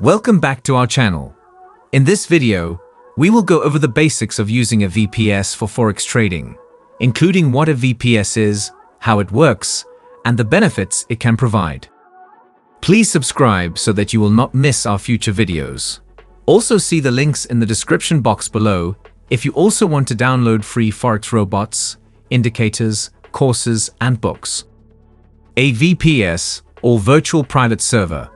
Welcome back to our channel. In this video, we will go over the basics of using a VPS for Forex trading, including what a VPS is, how it works, and the benefits it can provide. Please subscribe so that you will not miss our future videos. Also see the links in the description box below if you also want to download free Forex robots, indicators, courses, and books. A VPS, or Virtual Private Server,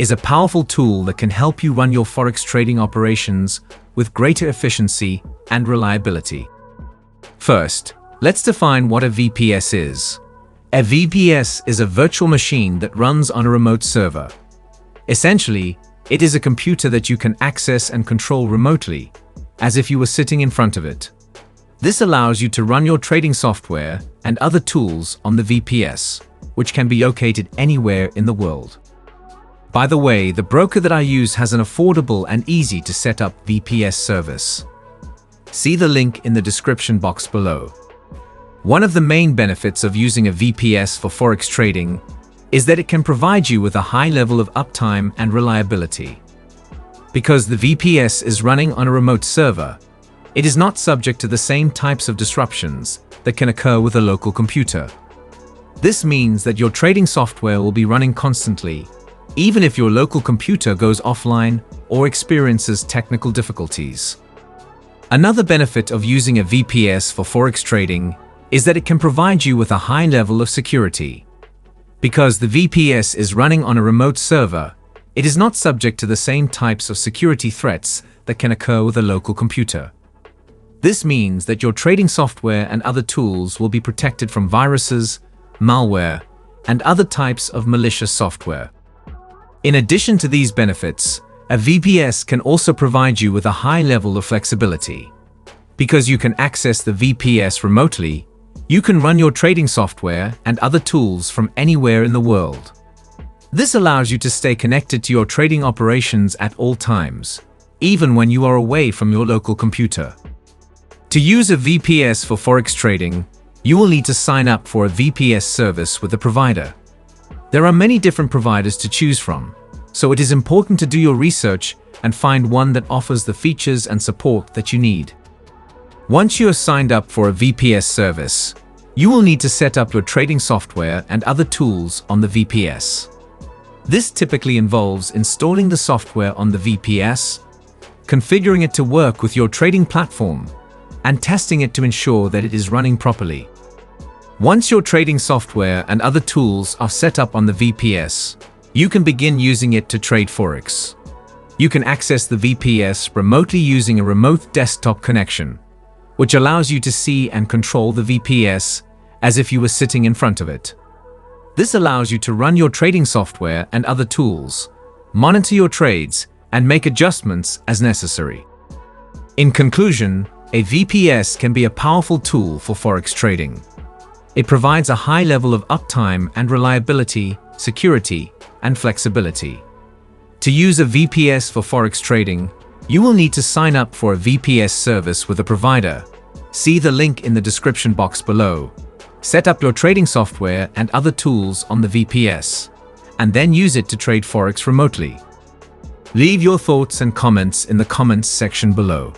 is a powerful tool that can help you run your Forex trading operations with greater efficiency and reliability. First, let's define what a VPS is. A VPS is a virtual machine that runs on a remote server. Essentially, it is a computer that you can access and control remotely, as if you were sitting in front of it. This allows you to run your trading software and other tools on the VPS, which can be located anywhere in the world. By the way, the broker that I use has an affordable and easy to set up VPS service. See the link in the description box below. One of the main benefits of using a VPS for Forex trading is that it can provide you with a high level of uptime and reliability. Because the VPS is running on a remote server, it is not subject to the same types of disruptions that can occur with a local computer. This means that your trading software will be running constantly, even if your local computer goes offline or experiences technical difficulties. Another benefit of using a VPS for Forex trading is that it can provide you with a high level of security. Because the VPS is running on a remote server, it is not subject to the same types of security threats that can occur with a local computer. This means that your trading software and other tools will be protected from viruses, malware, and other types of malicious software. In addition to these benefits, a VPS can also provide you with a high level of flexibility. Because you can access the VPS remotely, you can run your trading software and other tools from anywhere in the world. This allows you to stay connected to your trading operations at all times, even when you are away from your local computer. To use a VPS for Forex trading, you will need to sign up for a VPS service with a provider. There are many different providers to choose from, so it is important to do your research and find one that offers the features and support that you need. Once you are signed up for a VPS service, you will need to set up your trading software and other tools on the VPS. This typically involves installing the software on the VPS, configuring it to work with your trading platform, and testing it to ensure that it is running properly. Once your trading software and other tools are set up on the VPS, you can begin using it to trade Forex. You can access the VPS remotely using a remote desktop connection, which allows you to see and control the VPS as if you were sitting in front of it. This allows you to run your trading software and other tools, monitor your trades, and make adjustments as necessary. In conclusion, a VPS can be a powerful tool for Forex trading. It provides a high level of uptime and reliability, security, and flexibility. To use a VPS for Forex trading, you will need to sign up for a VPS service with a provider. See the link in the description box below. Set up your trading software and other tools on the VPS, and then use it to trade Forex remotely. Leave your thoughts and comments in the comments section below.